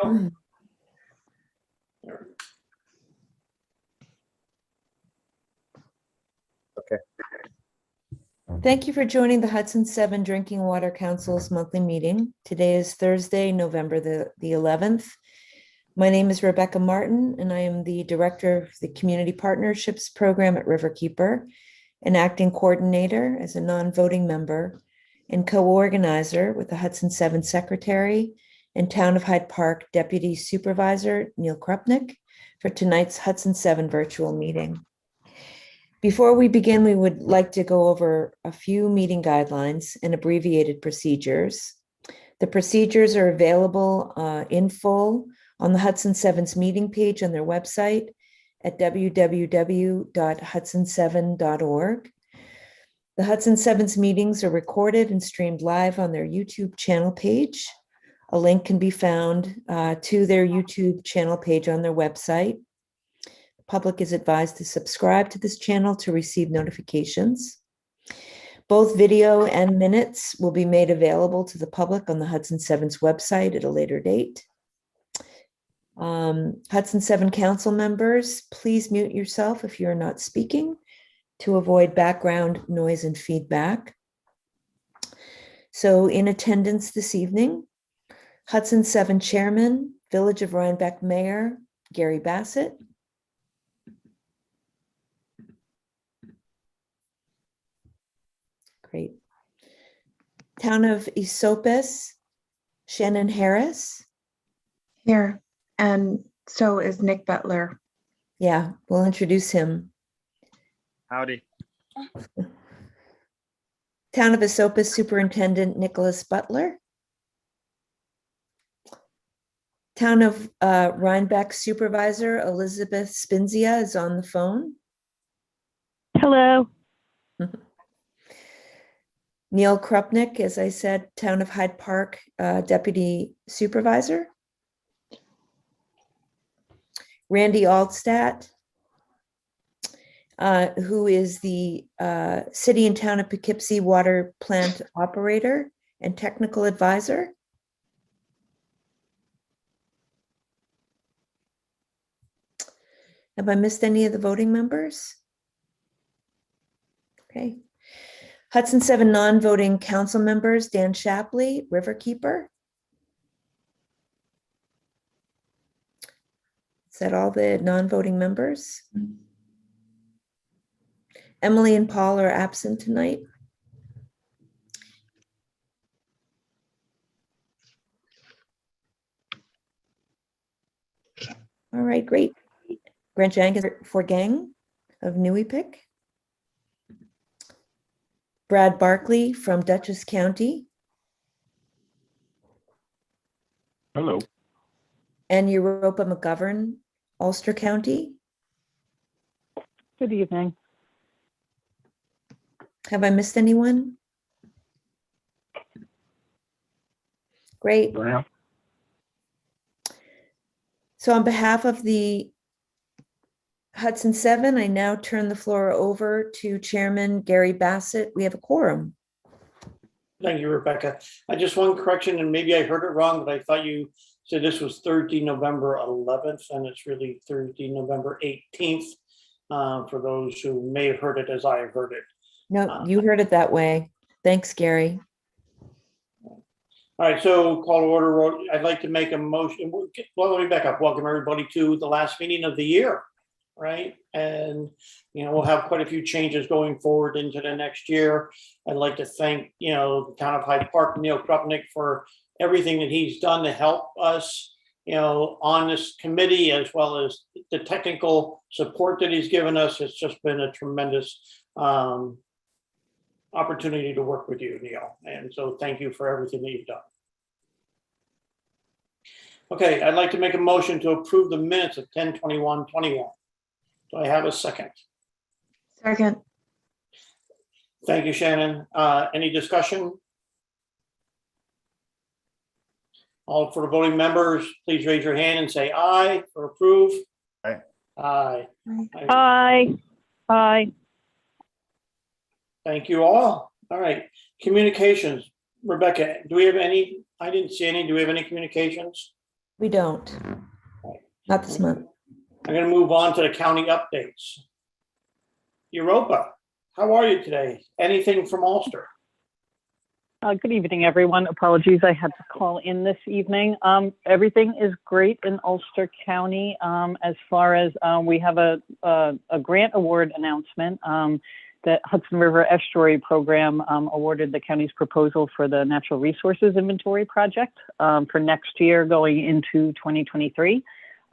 go. Okay. Thank you for joining the Hudson 7 Drinking Water Council's monthly meeting. Today is Thursday, November the 11th. My name is Rebecca Martin, and I am the Director of the Community Partnerships Program at Riverkeeper, an acting coordinator as a non-voting member, and co-organizer with the Hudson 7 Secretary and Town of Hyde Park Deputy Supervisor Neil Krupnick for tonight's Hudson 7 virtual meeting. Before we begin, we would like to go over a few meeting guidelines and abbreviated procedures. The procedures are available in full on the Hudson 7's meeting page on their website at www.hudson7.org. The Hudson 7's meetings are recorded and streamed live on their YouTube channel page. A link can be found to their YouTube channel page on their website. The public is advised to subscribe to this channel to receive notifications. Both video and minutes will be made available to the public on the Hudson 7's website at a later date. Hudson 7 council members, please mute yourself if you're not speaking to avoid background noise and feedback. So in attendance this evening, Hudson 7 Chairman, Village of Rhinebeck Mayor, Gary Bassett. Great. Town of Esopus, Shannon Harris. Here, and so is Nick Butler. Yeah, we'll introduce him. Howdy. Town of Esopus Superintendent Nicholas Butler. Town of Rhinebeck Supervisor Elizabeth Spinzia is on the phone. Hello. Neil Krupnick, as I said, Town of Hyde Park Deputy Supervisor. Randy Altstadt, who is the City and Town of Poughkeepsie Water Plant Operator and Technical Advisor. Have I missed any of the voting members? Okay. Hudson 7 non-voting council members, Dan Shapley, Riverkeeper. Is that all the non-voting members? Emily and Paul are absent tonight. All right, great. Grant Jenkins for Gang of Newipik. Brad Barkley from Dutchess County. Hello. And Europa McGovern, Ulster County. Good evening. Have I missed anyone? Great. Yeah. So on behalf of the Hudson 7, I now turn the floor over to Chairman Gary Bassett. We have a quorum. Thank you, Rebecca. I just one correction, and maybe I heard it wrong, but I thought you said this was Thursday, November 11th, and it's really Thursday, November 18th, for those who may have heard it as I have heard it. No, you heard it that way. Thanks, Gary. All right, so call to order. I'd like to make a motion. Well, let me back up. Welcome everybody to the last meeting of the year, right? And, you know, we'll have quite a few changes going forward into the next year. I'd like to thank, you know, the Town of Hyde Park, Neil Krupnick, for everything that he's done to help us, you know, on this committee, as well as the technical support that he's given us. It's just been a tremendous opportunity to work with you, Neil. And so thank you for everything that you've done. Okay, I'd like to make a motion to approve the minutes of 10/21/21. Do I have a second? Second. Thank you, Shannon. Any discussion? All for the voting members, please raise your hand and say aye or approve. Aye. Aye. Aye. Aye. Thank you all. All right, communications. Rebecca, do we have any? I didn't see any. Do we have any communications? We don't. Not this month. I'm going to move on to the county updates. Europa, how are you today? Anything from Ulster? Good evening, everyone. Apologies, I had to call in this evening. Everything is great in Ulster County. As far as we have a grant award announcement that Hudson River Estuary Program awarded the county's proposal for the Natural Resources Inventory Project for next year going into 2023.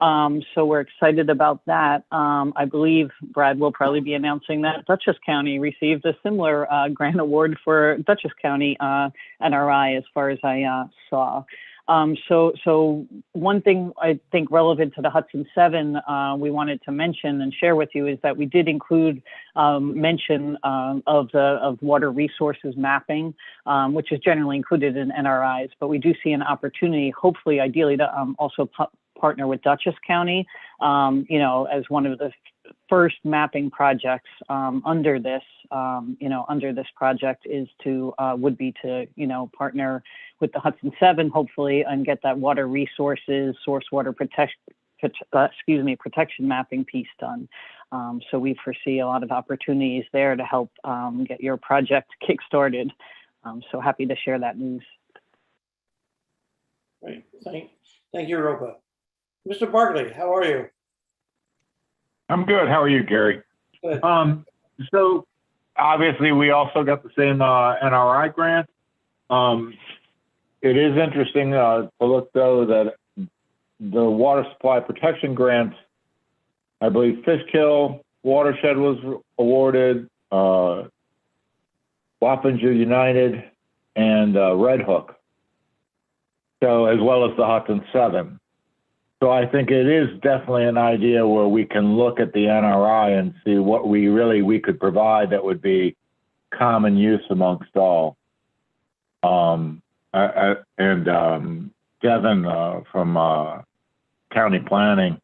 So we're excited about that. I believe Brad will probably be announcing that Dutchess County received a similar grant award for Dutchess County NRI as far as I saw. So one thing I think relevant to the Hudson 7 we wanted to mention and share with you is that we did include mention of water resources mapping, which is generally included in NRIs, but we do see an opportunity, hopefully, ideally, to also partner with Dutchess County, as one of the first mapping projects under this, under this project would be to, partner with the Hudson 7, hopefully, and get that water resources, source water protection mapping piece done. So we foresee a lot of opportunities there to help get your project kickstarted. So happy to share that news. Great, thank you, Europa. Mr. Barkley, how are you? I'm good. How are you, Gary? Good. So obviously we also got the same NRI grant. It is interesting to look though that the water supply protection grants, I believe Fishkill Watershed was awarded, Wappinger United, and Red Hook. So as well as the Hudson 7. So I think it is definitely an idea where we can look at the NRI and see what we could provide that would be common use amongst all. Devin from County Planning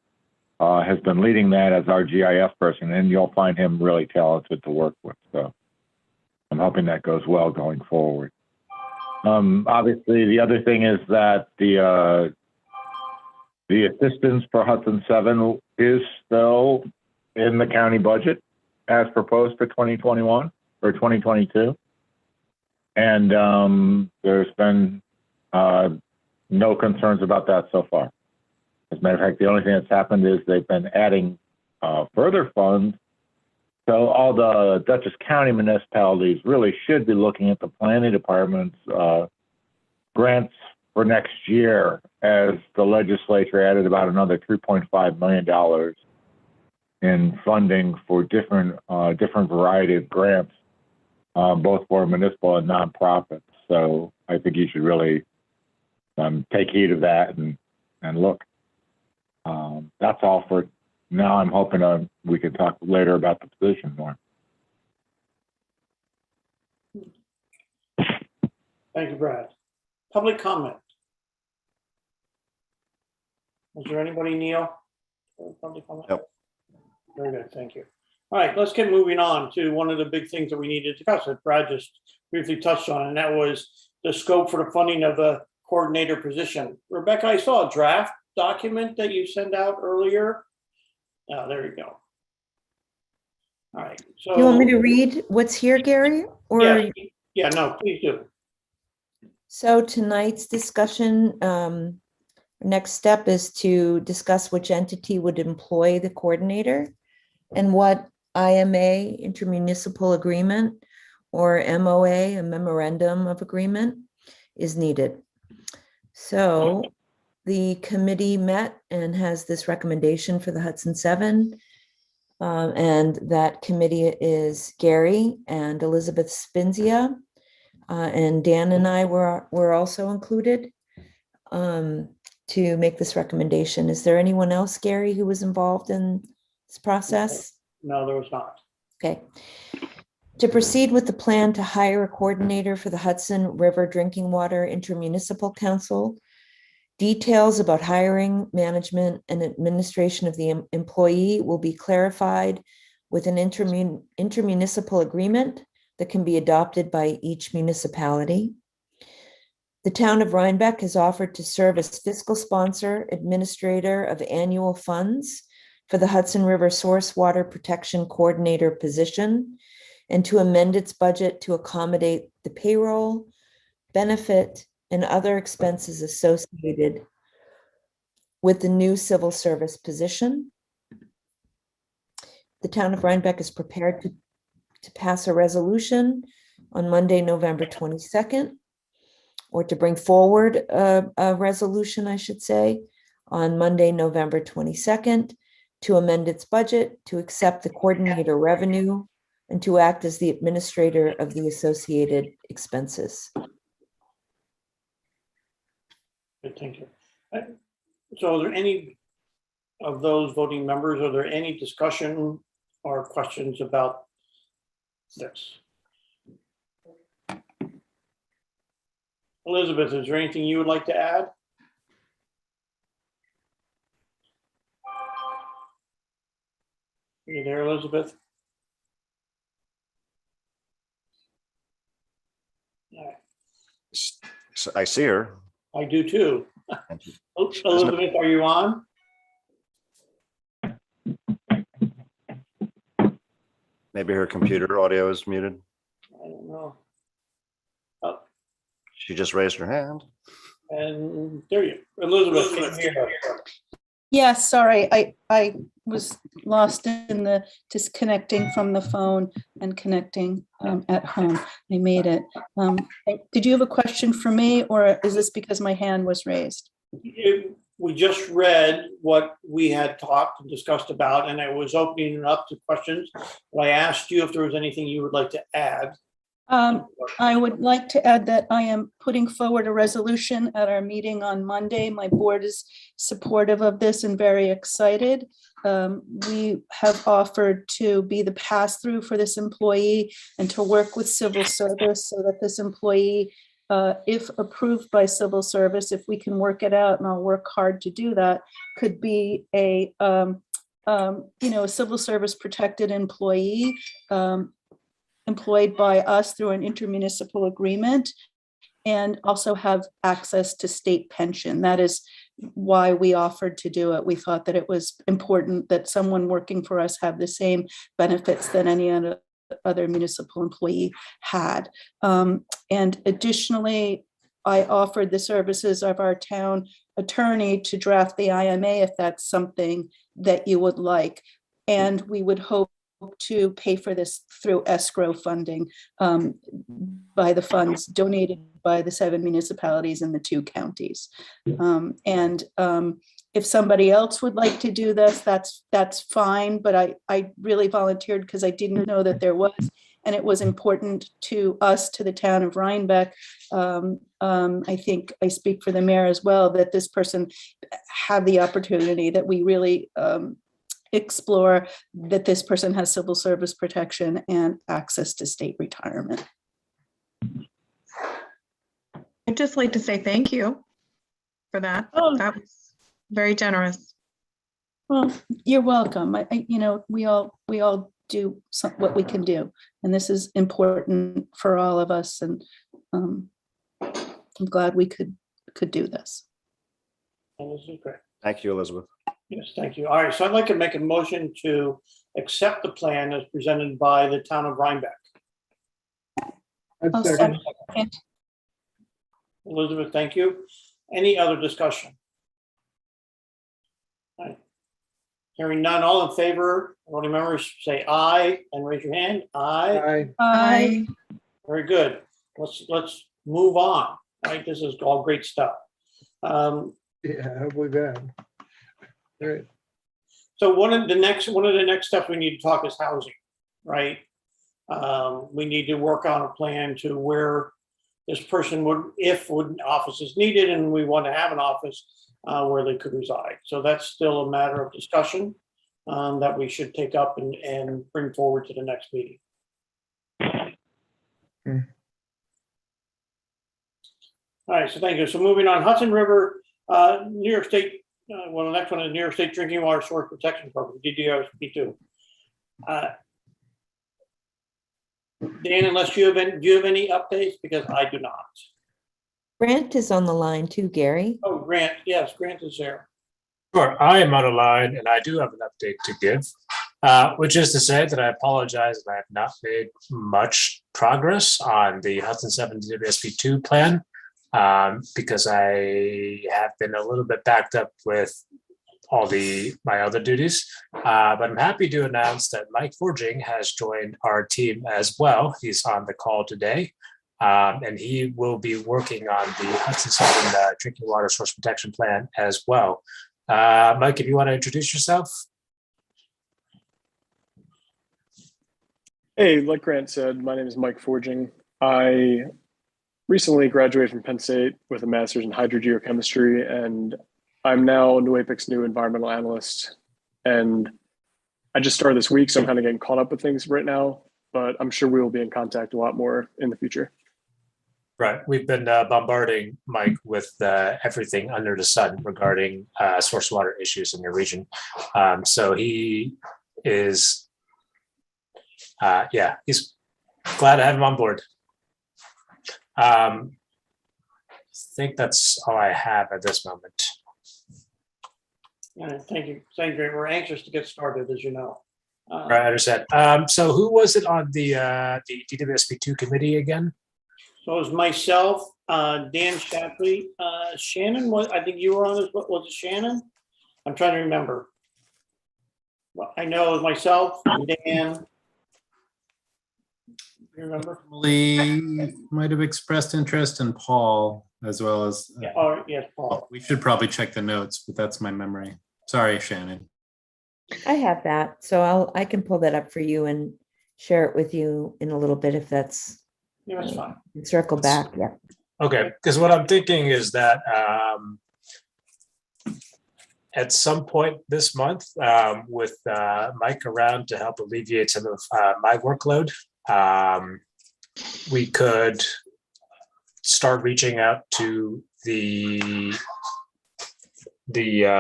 has been leading that as our GIS person, and you'll find him really talented to work with. So I'm hoping that goes well going forward. Obviously, the other thing is that the assistance for Hudson 7 is still in the county budget as proposed for 2021 or 2022. And there's been no concerns about that so far. As a matter of fact, the only thing that's happened is they've been adding further funds. So all the Dutchess County municipalities really should be looking at the planning department's grants for next year, as the legislature added about another $3.5 million in funding for different variety of grants, both for municipal and nonprofits. So I think you should really take heed of that and look. That's all for now. I'm hoping we can talk later about the position more. Thank you, Brad. Public comment. Is there anybody, Neil? Public comment? Nope. Very good, thank you. All right, let's get moving on to one of the big things that we needed to discuss that Brad just briefly touched on, and that was the scope for the funding of the coordinator position. Rebecca, I saw a draft document that you sent out earlier. Oh, there you go. All right. So Do you want me to read what's here, Gary? Or yeah, no, please do. So tonight's discussion, next step is to discuss which entity would employ the coordinator and what IMA, intermunicipal agreement, or MOA, a memorandum of agreement, is needed. So the committee met and has this recommendation for the Hudson 7. And that committee is Gary and Elizabeth Spinzia. And Dan and I were also included to make this recommendation. Is there anyone else, Gary, who was involved in this process? No, there was not. Okay. To proceed with the plan to hire a coordinator for the Hudson River Drinking Water Intermunicipal Council, details about hiring, management, and administration of the employee will be clarified with an intermunicipal agreement that can be adopted by each municipality. The town of Rhinebeck has offered to serve as fiscal sponsor, administrator of annual funds for the Hudson River Source Water Protection Coordinator position and to amend its budget to accommodate the payroll, benefit, and other expenses associated with the new civil service position. The town of Rhinebeck is prepared to pass a resolution on Monday, November 22nd, or to bring forward a resolution, I should say, on Monday, November 22nd, to amend its budget, to accept the coordinator revenue, and to act as the administrator of the associated expenses. Good, thank you. So are there any of those voting members, are there any discussion or questions about this? Elizabeth, is there anything you would like to add? Are you there, Elizabeth? All right. I see her. I do too. Thank you. Elizabeth, are you on? Maybe her computer audio is muted. I don't know. She just raised her hand. And there you, Elizabeth, can you hear us? Yeah, sorry, I was lost in the disconnecting from the phone and connecting at home. I made it. Did you have a question for me, or is this because my hand was raised? We just read what we had talked and discussed about, and I was opening it up to questions. I asked you if there was anything you would like to add. I would like to add that I am putting forward a resolution at our meeting on Monday. My board is supportive of this and very excited. We have offered to be the pass-through for this employee and to work with civil service so that this employee, if approved by civil service, if we can work it out, and I'll work hard to do that, could be a a civil service protected employee, employed by us through an intermunicipal agreement, and also have access to state pension. That is why we offered to do it. We thought that it was important that someone working for us have the same benefits that any other municipal employee had. And additionally, I offered the services of our town attorney to draft the IMA if that's something that you would like. And we would hope to pay for this through escrow funding by the funds donated by the 7 municipalities in the 2 counties. If somebody else would like to do this, that's fine, but I really volunteered because I didn't know that there was, and it was important to us, to the town of Rhinebeck. I think I speak for the mayor as well, that this person had the opportunity, that we really explore that this person has civil service protection and access to state retirement. I'd just like to say thank you for that. Oh. That was very generous. Well, you're welcome. We all do what we can do, and this is important for all of us. And I'm glad we could do this. And this is great. Thank you, Elizabeth. Yes, thank you. All right, so I'd like to make a motion to accept the plan as presented by the town of Rhinebeck. I'll second. Elizabeth, thank you. Any other discussion? All right. Hearing none, all in favor, voting members say aye and raise your hand. Aye. Aye. Very good. Let's move on. All right, this is all great stuff. Yeah, we've had. All right. So one of the next steps we need to talk is housing, right? We need to work on a plan to where this person would, if an office is needed and we want to have an office where they could reside. So that's still a matter of discussion that we should take up and bring forward to the next meeting. Hmm. All right, so thank you. So moving on, Hudson River, New York State. Well, the next one is New York State Drinking Water Source Protection Program, DDRSP2. Dan, unless do you have any updates? Because I do not. Grant is on the line too, Gary. Oh, Grant, yes, Grant is there. Sure, I am on a line and I do have an update to give, which is to say that I apologize that I have not made much progress on the Hudson 7 DWSP2 plan because I have been a little bit backed up with all my other duties. But I'm happy to announce that Mike Forging has joined our team as well. He's on the call today. And he will be working on the Hudson 7 drinking water source protection plan as well. Mike, if you want to introduce yourself. Hey, like Grant said, my name is Mike Forging. I recently graduated from Penn State with a master's in hydrogeochemistry, and I'm now NUAPIC's new environmental analyst. And I just started this week, so I'm kind of getting caught up with things right now, but I'm sure we will be in contact a lot more in the future. Right. We've been bombarding Mike with everything under the sun regarding source water issues in your region. So he is, he's glad to have him on board. I think that's all I have at this moment. Thank you. Thank you. We're anxious to get started, as you know. Right, I understand. So who was it on the DWSP2 committee again? So it was myself, Dan Shapley, Shannon. I think you were on this. Was it Shannon? I'm trying to remember. Well, I know it was myself, Dan. You remember? Emily might have expressed interest in Paul as well as. Yeah. Oh, yes, Paul. We should probably check the notes, but that's my memory. Sorry, Shannon. I have that, so I can pull that up for you and share it with you in a little bit if that's. Yeah, that's fine. Circle back, yeah. Okay, because what I'm thinking is that at some point this month, with Mike around to help alleviate some of my workload, we could start reaching out to the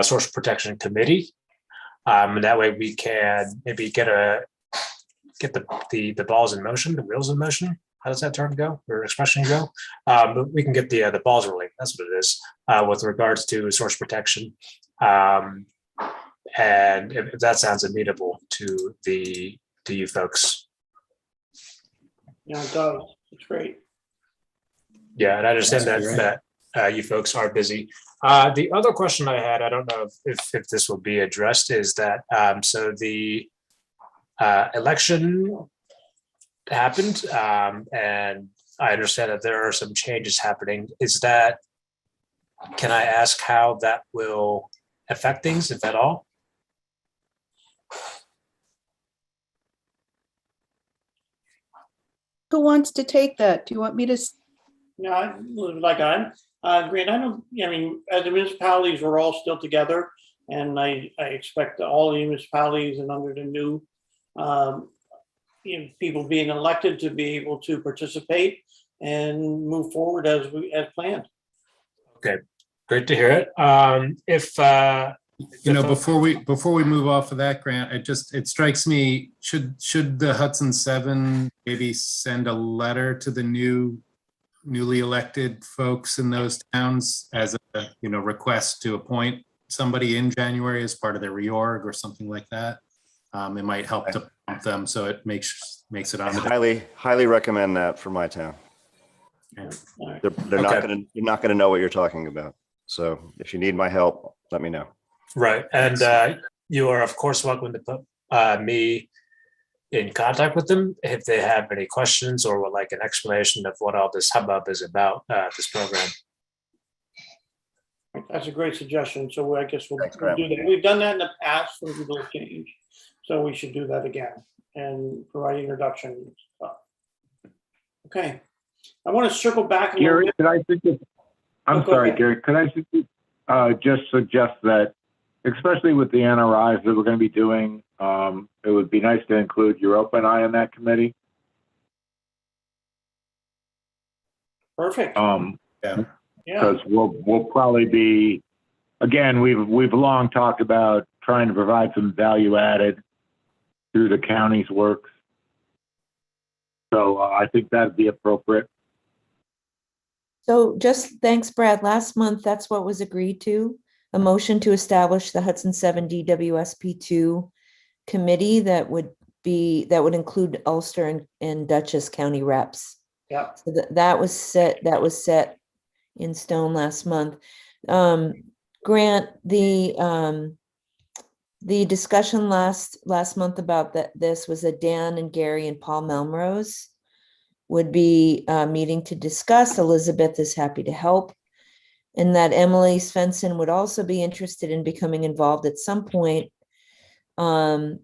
Source Protection Committee. And that way we can maybe get the balls in motion, the wheels in motion. How does that term go or expression go? But we can get the balls rolling. That's what it is with regards to source protection. And if that sounds amenable to you folks. Yeah, it does. It's great. Yeah, and I understand that you folks are busy. The other question I had, I don't know if this will be addressed, is that so the election happened, and I understand that there are some changes happening. Can I ask how that will affect things, if at all? Who wants to take that? Do you want me to? No, Grant, as the municipalities, we're all still together, and I expect all the municipalities and under the new people being elected to be able to participate and move forward as planned. Okay, great to hear it. Before we move off of that, Grant, it strikes me, should the Hudson 7 maybe send a letter to the newly elected folks in those towns as a request to appoint somebody in January as part of their reorg or something like that? It might help to prompt them so it makes it on the highly recommend that for my town. Yeah. They're not gonna know what you're talking about. So if you need my help, let me know. Right, and you are of course welcome to put me in contact with them if they have any questions or would like an explanation of what all this hubbub is about, this program. That's a great suggestion. So I guess we'll Thanks, do that. We've done that in the past for little change. So we should do that again and provide introduction stuff. Okay. I want to circle back a little Gary, bit. could I suggest, I'm sorry, Gary, could I just suggest that, especially with the NRIs that we're going to be doing, it would be nice to include Europa and I in that committee. Perfect. Yeah. Because we'll probably be, again, we've long talked about trying to provide some value added through the county's works. So I think that'd be appropriate. So just thanks, Brad. Last month, that's what was agreed to, a motion to establish the Hudson 7 DWSP2 committee that would include Ulster and Dutchess County reps. Yeah. So that was set in stone last month. Grant, the discussion last month about this was that Dan and Gary and Paul Melrose would be meeting to discuss. Elizabeth is happy to help. And that Emily Svensson would also be interested in becoming involved at some point.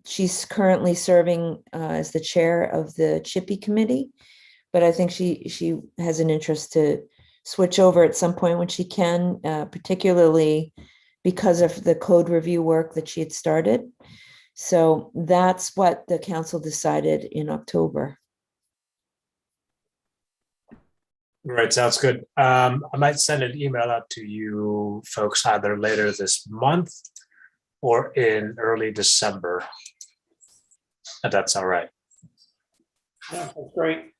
She's currently serving as the chair of the Chippy Committee, but I think she has an interest to switch over at some point when she can, particularly because of the code review work that she had started. So that's what the council decided in October. Right, sounds good. I might send an email out to you folks either later this month or in early December. If that's all right. Yeah, that's great.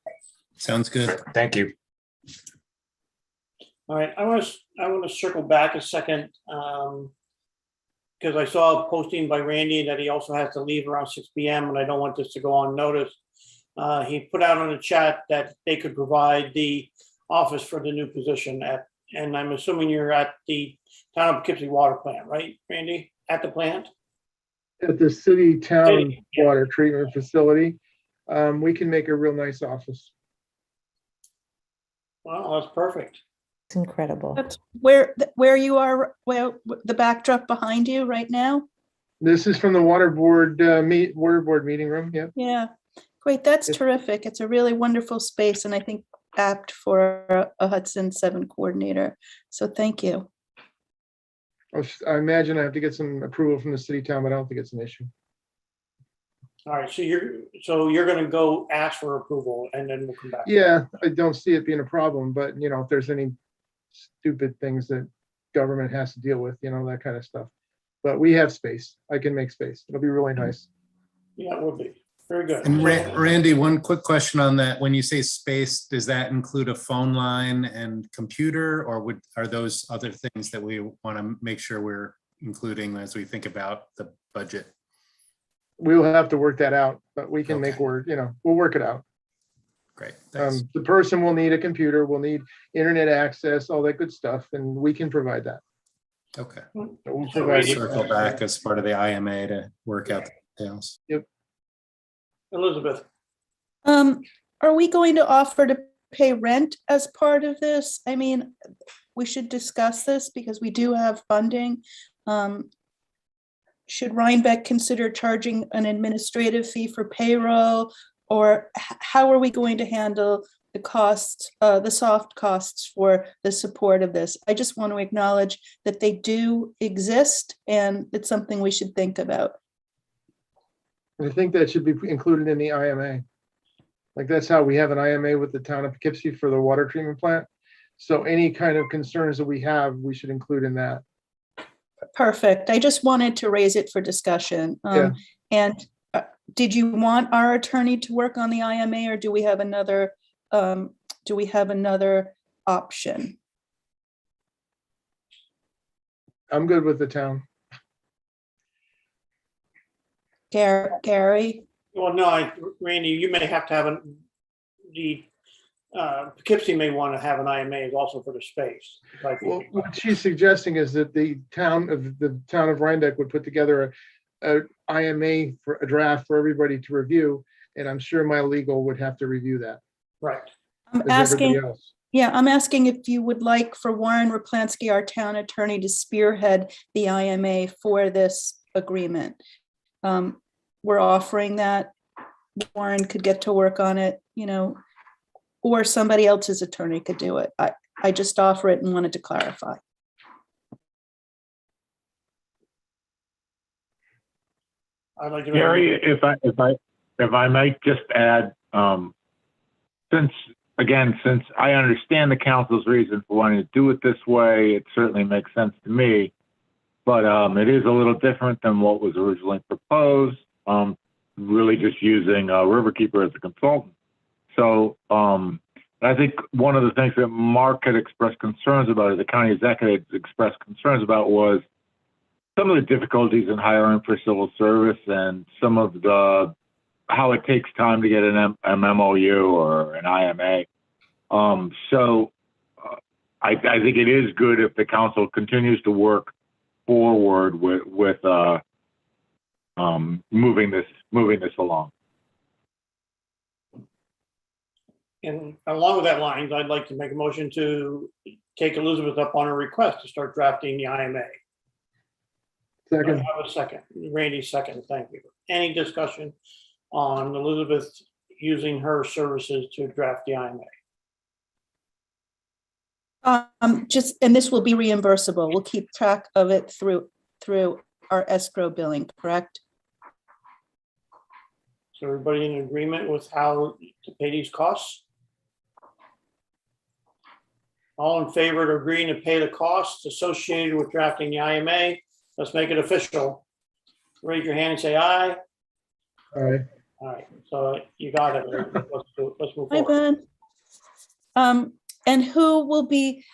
Sounds good. Thank you. All right, I want to circle back a second because I saw a posting by Randy that he also has to leave around 6 p.m. and I don't want this to go unnoticed. He put out on the chat that they could provide the office for the new position and I'm assuming you're at the town of Poughkeepsie water plant, right, Randy? At the plant? At the city town City, yeah. water treatment facility, we can make a real nice office. Well, that's perfect. It's incredible. That's where you are, where the backdrop behind you right now. This is from the water board meeting room. Yeah. Yeah, great. That's It's- terrific. It's a really wonderful space, and I think apt for a Hudson 7 coordinator. So thank you. I imagine I have to get some approval from the city town, but I don't think it's an issue. All right, so you're going to go ask for approval and then we'll come back. Yeah, I don't see it being a problem, but if there's any stupid things that government has to deal with, that kind of stuff. But we have space. I can make space. It'll be really nice. Yeah, it would be. Very good. And Randy, one quick question on that. When you say space, does that include a phone line and computer, or are those other things that we want to make sure we're including as we think about the budget? We'll have to work that out, but we can Okay. we'll work it out. Great. Thanks. The person will need a computer, will need internet access, all that good stuff, and we can provide that. Okay. We'll So provide Randy- it. Circle back as part of the IMA to work out the details. Elizabeth, Are we going to offer to pay rent as part of this? I mean, we should discuss this because we do have funding. Should Rhinebeck consider charging an administrative fee for payroll? Or how are we going to handle the costs, the soft costs for the support of this? I just want to acknowledge that they do exist and it's something we should think about. I think that should be included in the IMA. Like that's how we have an IMA with the town of Poughkeepsie for the water treatment plant. So any kind of concerns that we have, we should include in that. Perfect. I just wanted to raise it for discussion. Yeah. And did you want our attorney to work on the IMA or do we have another option? I'm good with the town. Gary? well, no, Randy, you may have to have Poughkeepsie may want to have an IMA also for the space. Well, what she's suggesting is that the town of Rhinebeck would put together a IMA for a draft for everybody to review, and I'm sure my legal would have to review that. Right. I'm as everybody asking, else. yeah, I'm asking if you would like for Warren Raplansky, our town attorney, to spearhead the IMA for this agreement. We're offering that. Warren could get to work on it, or somebody else's attorney could do it. I just offer it and wanted to clarify. I'd like to. Gary, if I might just add, since I understand the council's reason for wanting to do it this way, it certainly makes sense to me. But it is a little different than what was originally proposed. Really just using Riverkeeper as a consultant. So, and I think one of the things that Mark had expressed concerns about, the county executive expressed concerns about, was some of the difficulties in hiring for civil service and some of the how it takes time to get an MOU or an IMA. I think it is good if the council continues to work forward with moving this along. And along with that lines, I'd like to make a motion to take Elizabeth up on her request to start drafting the IMA. Second. I have a second. Randy, second. Thank you. Any discussion on Elizabeth using her services to draft the IMA? And this will be reimbursable. We'll keep track of it through our escrow billing, correct? Is everybody in agreement with how to pay these costs? All in favor of agreeing to pay the costs associated with drafting the IMA? Let's make it official. Raise your hand and say aye. All right. All right, so you got it. Let's move Hi, forward. Ben. And who will be,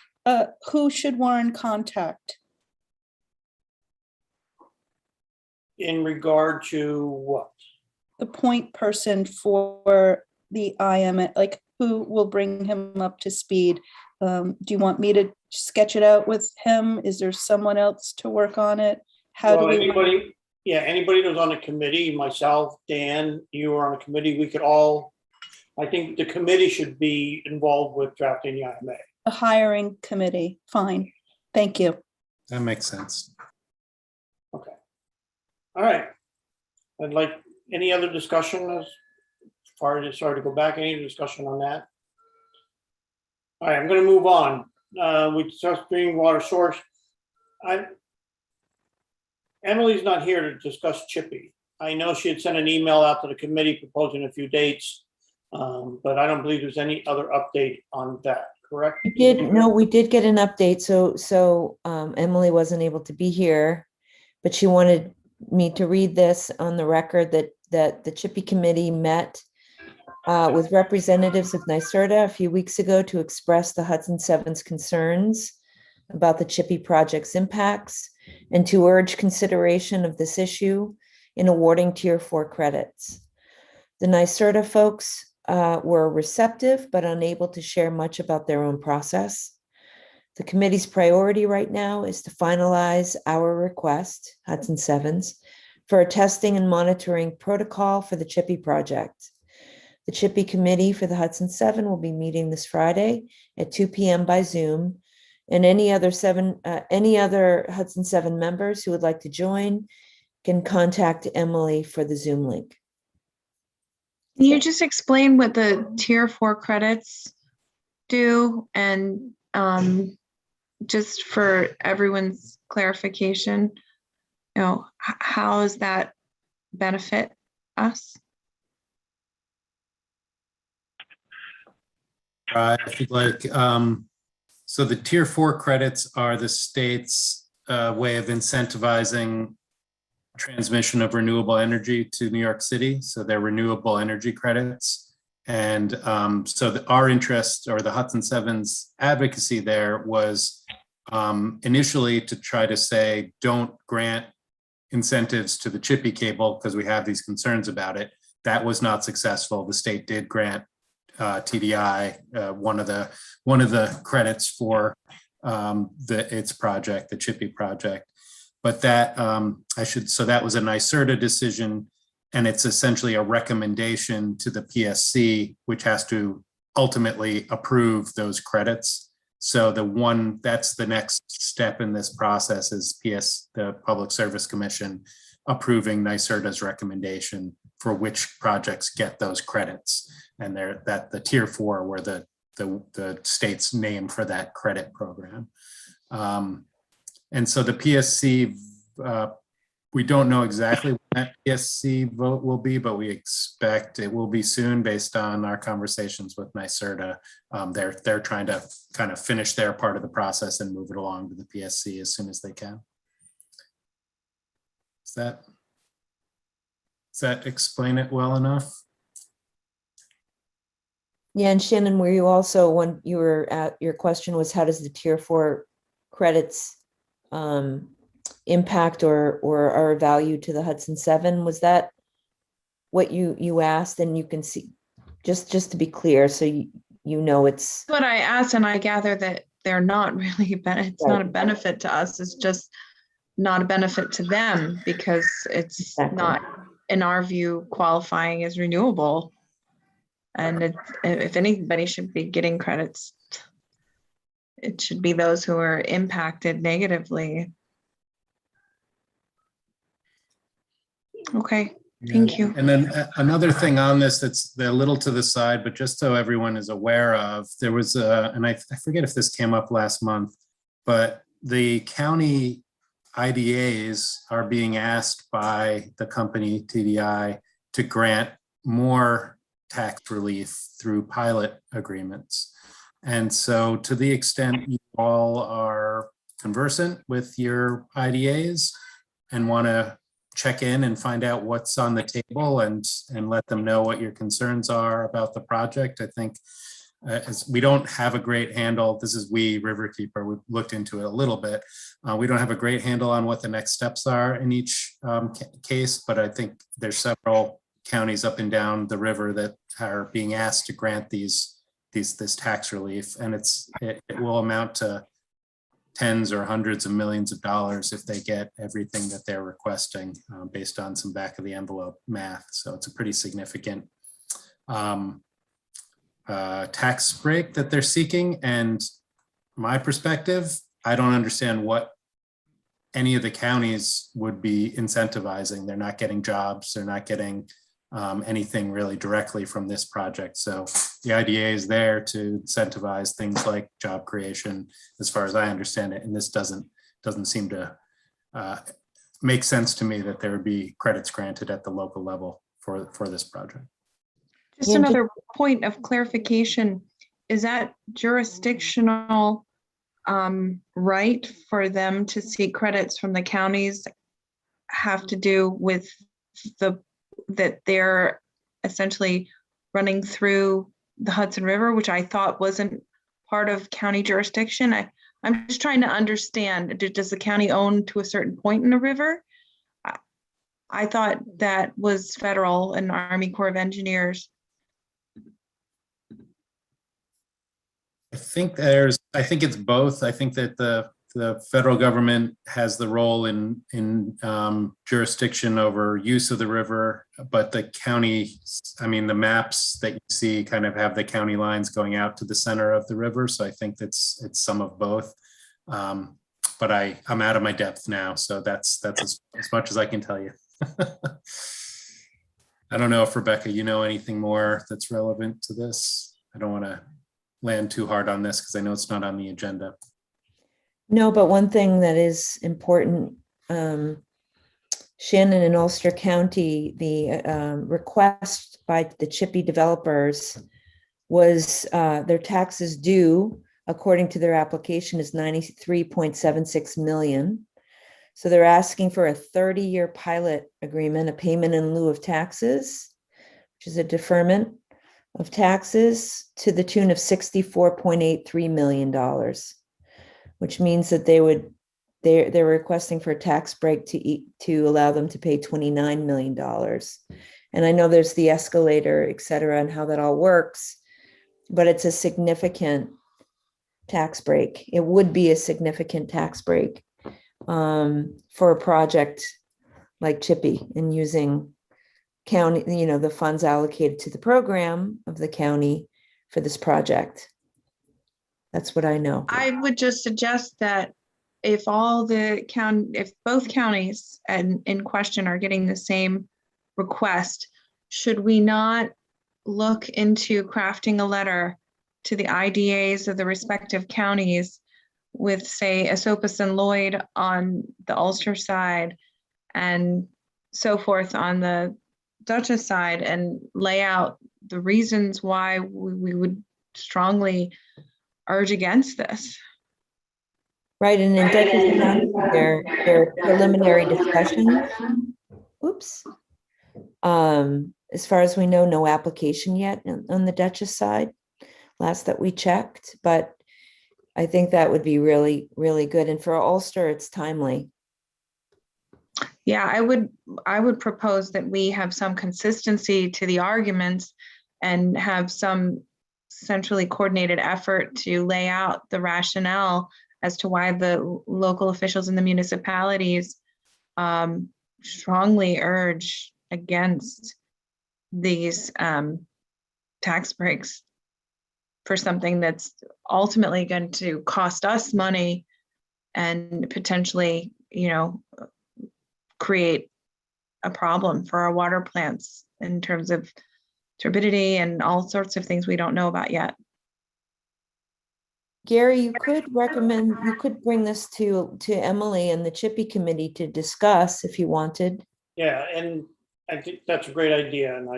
who should Warren contact? In regard to what? The point person for the IMA, like who will bring him up to speed? Do you want me to sketch it out with him? Is there someone else to work on it? How do Well, we? anybody, yeah, anybody who's on the committee, myself, Dan, you are on the committee, we could all, I think the committee should be involved with drafting the IMA. A hiring committee, fine, thank you. That makes sense. Okay. All right. I'd like, any other discussion as far as, sorry to go back, any discussion on that? All right, I'm gonna move on. We discussed drinking water source. Emily's not here to discuss Chippy. I know she had sent an email out to the committee proposing a few dates, but I don't believe there's any other update on that, correct? We did get an update. So Emily wasn't able to be here, but she wanted me to read this on the record that the Chippy committee met with representatives of NYSERDA a few weeks ago to express the Hudson 7's concerns about the Chippy project's impacts and to urge consideration of this issue in awarding Tier 4 credits. The NYSERDA folks were receptive but unable to share much about their own process. The committee's priority right now is to finalize our request, Hudson 7's, for a testing and monitoring protocol for the Chippy project. The Chippy committee for the Hudson 7 will be meeting this Friday at 2 p.m. by Zoom, and any other Hudson 7 members who would like to join can contact Emily for the Zoom link. Can you just explain what the Tier 4 credits do? And just for everyone's clarification, how does that benefit us? If you'd like, so the Tier 4 credits are the state's way of incentivizing transmission of renewable energy to New York City. So they're renewable energy credits. And so our interest, or the Hudson 7's advocacy there, was initially to try to say, don't grant incentives to the Chippy cable because we have these concerns about it. That was not successful. The state did grant TDI one of the credits for its project, the Chippy project. But that so that was a NYSERDA decision, and it's essentially a recommendation to the PSC, which has to ultimately approve those credits. So that's the next step in this process is the Public Service Commission approving NYSERDA's recommendation for which projects get those credits. And that the Tier 4 were the state's name for that credit program. And so the PSC, we don't know exactly when that PSC vote will be, but we expect it will be soon based on our conversations with NYSERDA. They're trying to kind of finish their part of the process and move it along to the PSC as soon as they can. Does that explain it well enough? Yeah, and Shannon, were you also, when you were at, your question was, how does the tier 4 credits impact or are of value to the Hudson 7? Was that what you asked? And you can see, just to be clear, so you know it's What I asked, and I gather that they're not really, it's not a benefit to us, it's just not a benefit to them because it's Exactly. not, in our view, qualifying as renewable. And if anybody should be getting credits, it should be those who are impacted negatively. Okay, thank you. And then another thing on this that's a little to the side, but just so everyone is aware of, there was and I forget if this came up last month, but the county IDAs are being asked by the company TDI to grant more tax relief through pilot agreements. And so to the extent you all are conversant with your IDAs and want to check in and find out what's on the table and let them know what your concerns are about the project, I think as we don't have a great handle, this is Riverkeeper, we've looked into it a little bit. We don't have a great handle on what the next steps are in each case, but I think there's several counties up and down the river that are being asked to grant this tax relief, and it will amount to tens or hundreds of millions of dollars if they get everything that they're requesting based on some back of the envelope math. So it's a pretty significant tax break that they're seeking. And my perspective, I don't understand what any of the counties would be incentivizing. They're not getting jobs. They're not getting anything really directly from this project. So the IDA is there to incentivize things like job creation, as far as I understand it. And this doesn't seem to make sense to me that there would be credits granted at the local level for this project. Just another point of clarification, is that jurisdictional right for them to seek credits from the counties have to do with that they're essentially running through the Hudson River, which I thought wasn't part of county jurisdiction? I'm just trying to understand, does the county own to a certain point in the river? I thought that was federal and Army Corps of Engineers. I think it's both. I think that the federal government has the role in jurisdiction over use of the river, but the county, I mean, the maps that you see kind of have the county lines going out to the center of the river. So I think it's some of both. But I'm out of my depth now, so that's as much as I can tell you. I don't know if Rebecca, you know anything more that's relevant to this? I don't want to land too hard on this because I know it's not on the agenda. No, but one thing that is important, Shannon and Ulster County, the request by the Chippy developers was their taxes due, according to their application, is 93.76 million. So they're asking for a 30-year pilot agreement, a payment in lieu of taxes, which is a deferment of taxes to the tune of $64.83 million, which means that they're requesting for a tax break to allow them to pay $29 million. And I know there's the escalator, et cetera, and how that all works, but it's a significant tax break. It would be a significant tax break for a project like Chippy, and using county, the funds allocated to the program of the county for this project. That's what I know. I would just suggest that if both counties in question are getting the same request, should we not look into crafting a letter to the IDAs of the respective counties with, say, Esopus and Lloyd on the Ulster side and so forth on the Dutchess side, and lay out the reasons why we would strongly urge against this? Right, and in Dutchess County, their preliminary discussions. As far as we know, no application yet on the Dutchess side. last that we checked, but I think that would be really, really good. And for Ulster, it's timely. Yeah, I would propose that we have some consistency to the arguments and have some centrally coordinated effort to lay out the rationale as to why the local officials in the municipalities strongly urge against these tax breaks for something that's ultimately going to cost us money and potentially, create a problem for our water plants in terms of turbidity and all sorts of things we don't know about yet. Gary, you could bring this to Emily and the Chippy Committee to discuss if you wanted. Yeah, and I think that's a great idea, and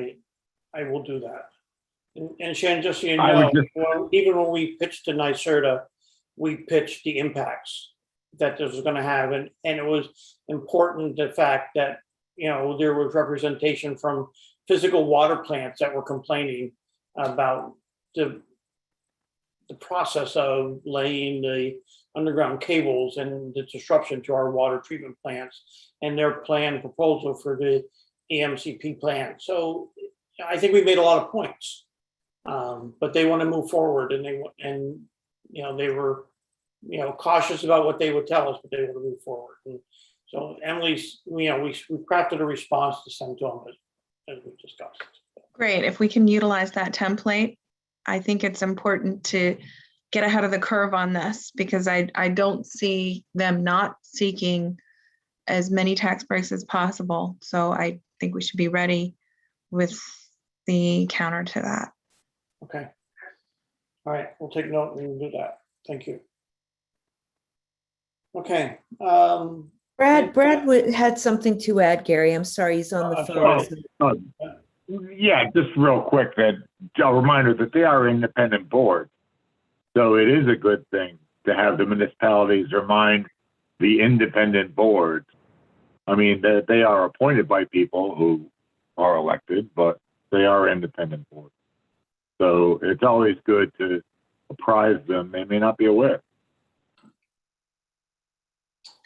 I will do that. And Shannon, just so you know, well, even when we pitched to NYSERDA, we pitched the impacts that this was going to have, and it was important the fact that there was representation from physical water plants that were complaining about the process of laying the underground cables and the disruption to our water treatment plants and their planned proposal for the EMCP plan. So I think we made a lot of points, but they want to move forward, and they were cautious about what they would tell us, but they want to move forward. And so Emily's, we crafted a response to send to them as we discussed. Great. If we can utilize that template, I think it's important to get ahead of the curve on this, because I don't see them not seeking as many tax breaks as possible. So I think we should be ready with the counter to that. Okay. All right. We'll take note and we'll do that. Thank you. Okay. Brad had something to add, Gary. I'm sorry, he's on the phone. Yeah, just real quick, that a reminder that they are independent boards. So it is a good thing to have the municipalities remind the independent boards. I mean, they are appointed by people who are elected, but they are independent boards. So it's always good to apprise them. They may not be aware.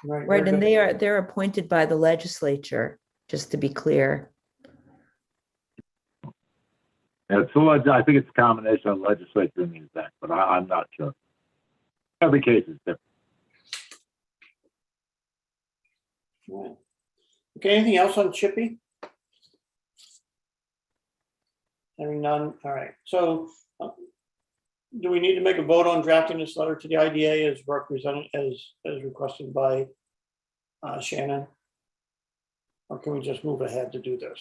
Right, and they're appointed by the legislature, just to be clear. Yeah, so I think it's a combination of legislature and the exec, but I'm not sure. Every case is different. Right. Okay, anything else on Chippy? Having none. All right. So do we need to make a vote on drafting this letter to the IDA as represented as requested by Shannon? Or can we just move ahead to do this?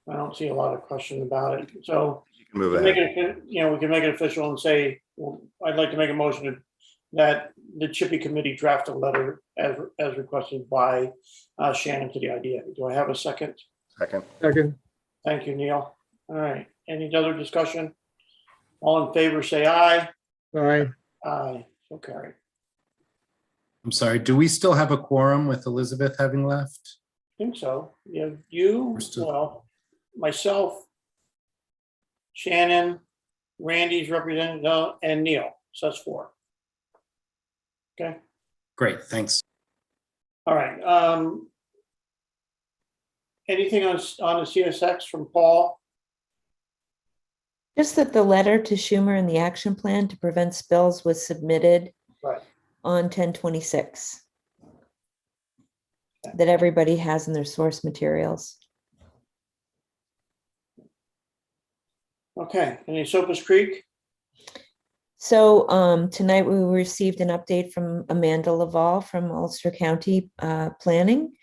I don't see a lot of question about it. So You can move ahead. we can make it official and say, well, I'd like to make a motion that the Chippy Committee draft a letter as requested by Shannon to the IDA. Do I have a second? Second. Thank you, Neil. All right. Any other discussion? All in favor, say aye. Aye. Aye. So carried. I'm sorry, do we still have a quorum with Elizabeth having left? I think so. You, well, myself, Shannon, Randy's representative, and Neil. So that's 4. Okay. Great, thanks. All right. Anything on the CSX from Paul? Just that the letter to Schumer and the action plan to prevent spills was submitted on 10/26. That everybody has in their source materials. Okay. Any Sopus Creek? So tonight we received an update from Amanda Laval from Ulster County Planning.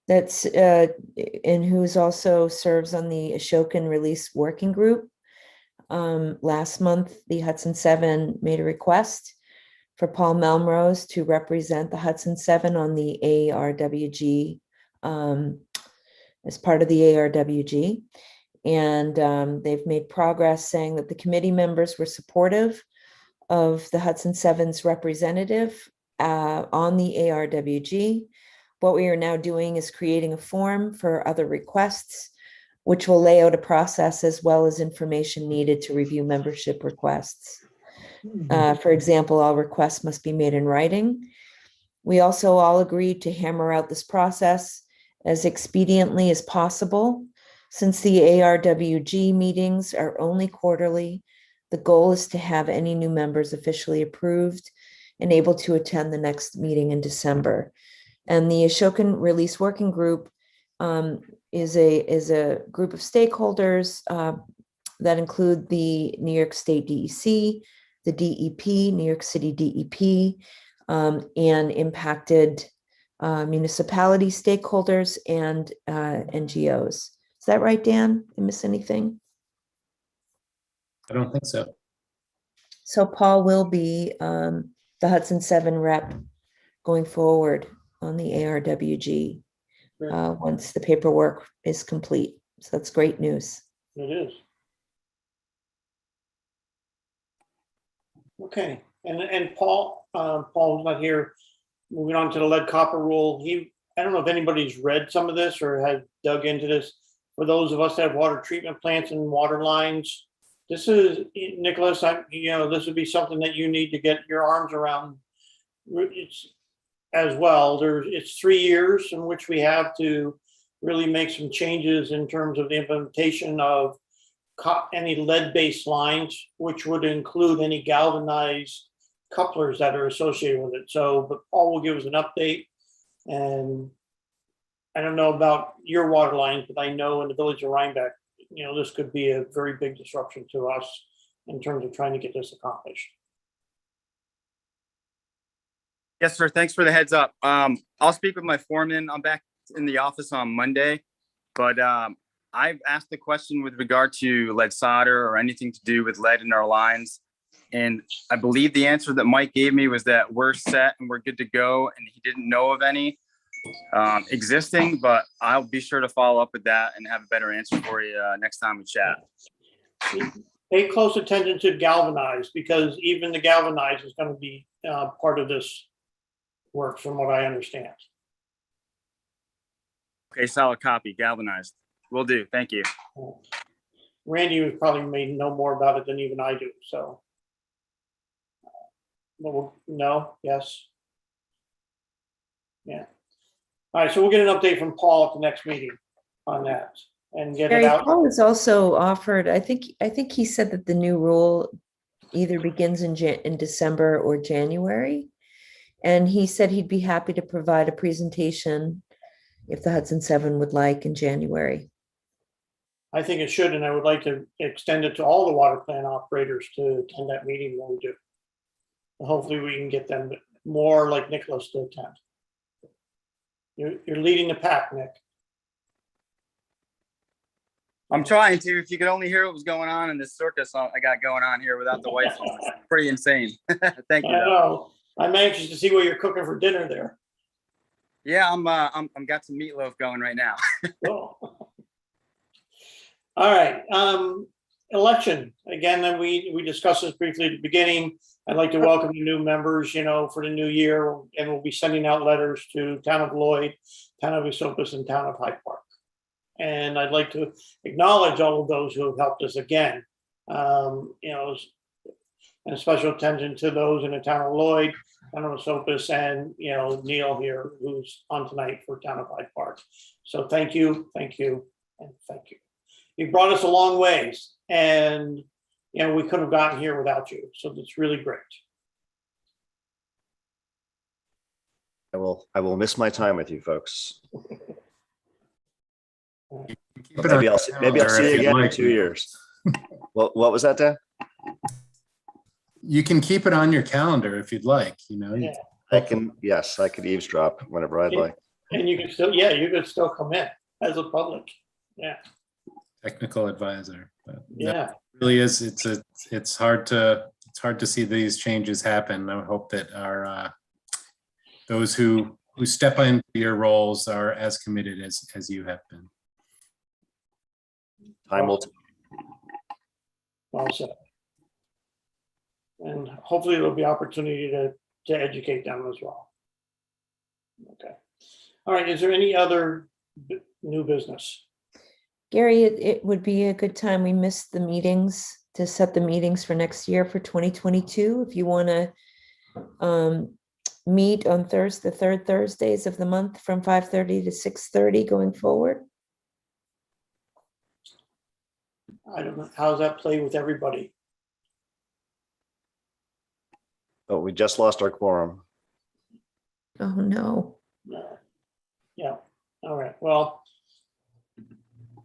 That's and who's also serves on the Ashokan Release Working Group. Last month, the Hudson 7 made a request for Paul Melmrose to represent the Hudson 7 on the ARWG as part of the ARWG. And they've made progress, saying that the committee members were supportive of the Hudson 7's representative on the ARWG. What we are now doing is creating a form for other requests which will lay out a process as well as information needed to review membership requests. For example, all requests must be made in writing. We also all agreed to hammer out this process as expediently as possible. Since the ARWG meetings are only quarterly, the goal is to have any new members officially approved and able to attend the next meeting in December. And the Ashokan Release Working Group is a group of stakeholders that include the New York State DEC, the DEP, New York City DEP, and impacted municipality stakeholders and NGOs. Is that right, Dan? Did I miss anything? I don't think so. So Paul will be the Hudson 7 rep going forward on the ARWG once the paperwork is complete. So that's great news. It is. Okay, and Paul's not here. Moving on to the lead copper rule. I don't know if anybody's read some of this or has dug into this. For those of us that have water treatment plants and water lines, this is, Nicholas, this would be something that you need to get your arms around. It's as well. It's 3 years in which we have to really make some changes in terms of the implementation of any lead-based lines, which would include any galvanized couplers that are associated with it. So, but Paul will give us an update. And I don't know about your water lines, but I know in the village of Rhinebeck, this could be a very big disruption to us in terms of trying to get this accomplished. Yes, sir. Thanks for the heads up. I'll speak with my foreman. I'm back in the office on Monday, but I've asked the question with regard to lead solder or anything to do with lead in our lines. And I believe the answer that Mike gave me was that we're set and we're good to go. And he didn't know of any existing, but I'll be sure to follow up with that and have a better answer for you next time we chat. Pay close attention to galvanized, because even the galvanized is going to be part of this work from what I understand. Okay, solid copy, galvanized. Will do. Thank you. Randy was probably may know more about it than even I do. So, no, yes, yeah. All right, so we'll get an update from Paul at the next meeting on that and get it out. Paul has also offered. I think he said that the new rule either begins in December or January, and he said he'd be happy to provide a presentation if the Hudson 7 would like in January. I think it should, and I would like to extend it to all the water plant operators to attend that meeting when we do. And hopefully we can get them more like Nicholas to attend. You're leading the pack, Nick. I'm trying to. If you could only hear what was going on in this circus I got going on here without the wife, it's pretty insane. Thank you. I know. I'm anxious to see what you're cooking for dinner there. Yeah, I'm got some meatloaf going right now. Cool. All right. Election again. Then we discussed this briefly at the beginning. I'd like to welcome the new members, for the new year, and we'll be sending out letters to Town of Lloyd, Town of Esopus, and Town of Hyde Park. And I'd like to acknowledge all of those who have helped us again. And special attention to those in the Town of Lloyd, Town of Esopus, and Neil here, who's on tonight for Town of Hyde Park. So thank you, and thank you. You brought us a long ways, and we couldn't have gotten here without you. So that's really great. I will miss my time with you folks. Maybe I'll see you again in 2 years. What was that, Dan? You can keep it on your calendar if you'd like, Yeah. I can eavesdrop whenever I'd like. And you can still, you could still come in as a public. Yeah. Technical advisor. But Yeah. it really is. It's hard to see these changes happen. I hope that our those who step into your roles are as committed as you have been. Time will tell. Well said. And hopefully there'll be opportunity to educate them as well. Okay. All right. Is there any other new business? Gary, it would be a good time. We missed the meetings to set the meetings for next year for 2022. If you want to meet on the third Thursdays of the month from 5:30 to 6:30 going forward. I don't know, how does that play with everybody? Oh, we just lost our quorum. Oh, no. Yeah, all right, well,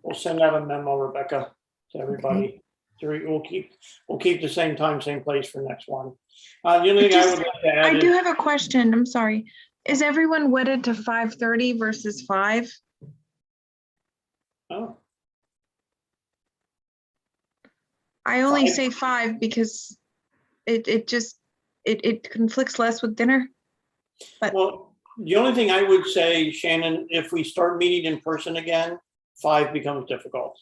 we'll send out a memo, Rebecca, to everybody. We'll keep the same time, same place for next one. The only thing I would like to add I is. do have a question. I'm sorry. Is everyone wedded to 5:30 versus 5? Oh, I only 5. say 5 because it conflicts less with dinner. But Well, the only thing I would say, Shannon, if we start meeting in person again, 5 becomes difficult.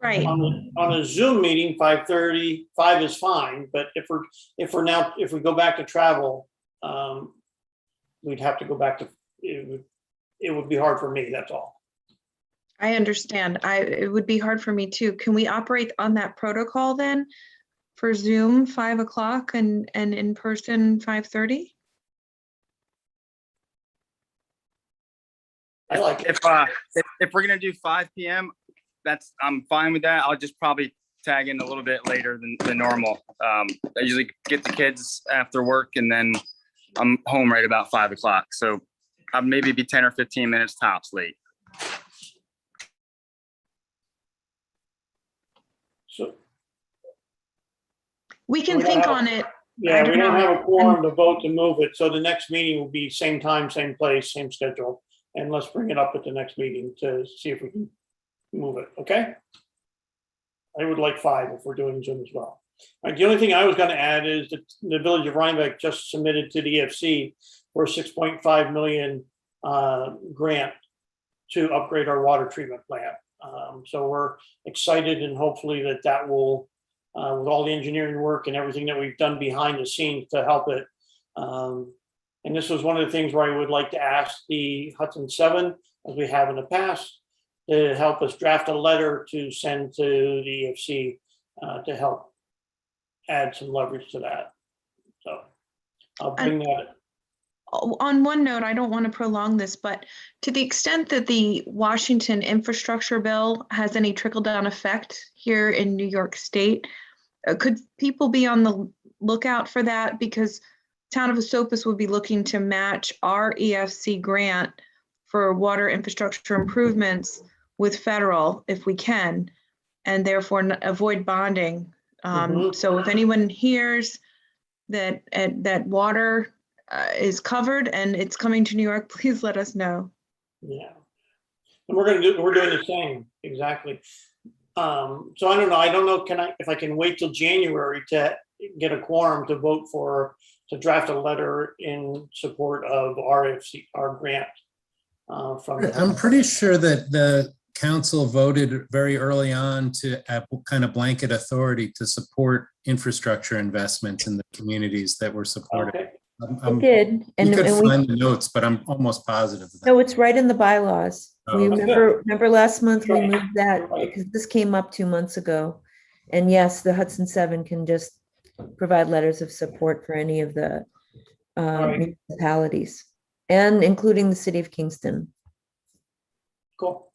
right, On a Zoom meeting, 5:30, 5 is fine, but if we go back to travel, we'd have to go back to, it would be hard for me, that's all. I understand. It would be hard for me too. Can we operate on that protocol then for Zoom 5 o'clock and in person 5:30? I like it. If we're gonna do 5 p.m., I'm fine with that. I'll just probably tag in a little bit later than normal. I usually get the kids after work and then I'm home right about 5 o'clock. So I'll maybe be 10 or 15 minutes tops late. So, We can We don't think have- on it. yeah, we don't know. have a quorum to vote to move it, so the next meeting will be same time, same place, same schedule. And let's bring it up at the next meeting to see if we can move it, okay? I would like 5 if we're doing Zoom as well. All right, the only thing I was gonna add is that the Village of Rhinebeck just submitted to the EFC for a 6.5 million grant to upgrade our water treatment plant. So we're excited and hopefully that will, with all the engineering work and everything that we've done behind the scenes to help it. And this was one of the things where I would like to ask the Hudson 7, as we have in the past, to help us draft a letter to send to the EFC to help add some leverage to that. So I'll bring that. On one note, I don't want to prolong this, but to the extent that the Washington infrastructure bill has any trickle-down effect here in New York State, could people be on the lookout for that? Because Town of Esopus would be looking to match our EFC grant for water infrastructure improvements with federal, if we can, and therefore avoid bonding. So if anyone hears that water is covered and it's coming to New York, please let us know. Yeah. And we're doing the same, exactly. So I don't know, if I can wait till January to get a quorum to vote to draft a letter in support of our grant. I'm pretty sure that the council voted very early on to have kind of blanket authority to support infrastructure investments in the communities that were supported. Okay. It did. We And could we, find the notes, but I'm almost positive of that. no, it's right in the bylaws. Oh, We okay. remember last month we Right. moved that because this came up 2 months ago. And yes, the Hudson 7 can just provide letters of support for any of the right. municipalities, and including the city of Kingston. Cool.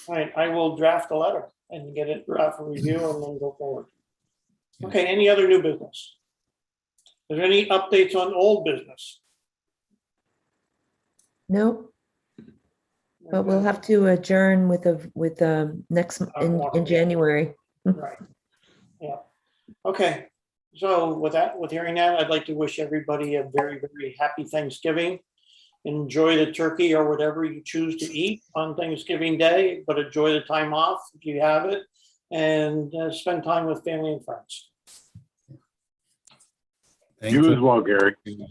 All right, I will draft a letter and get it for review and then go forward. Okay, any other new business? Is there any updates on old business? Nope. But we'll have to adjourn with next in January. Right. Yeah. Okay. So with hearing that, I'd like to wish everybody a very, very happy Thanksgiving. Enjoy the turkey or whatever you choose to eat on Thanksgiving Day, but enjoy the time off if you have it, and spend time with family and friends. Thank You you. as well, Gary.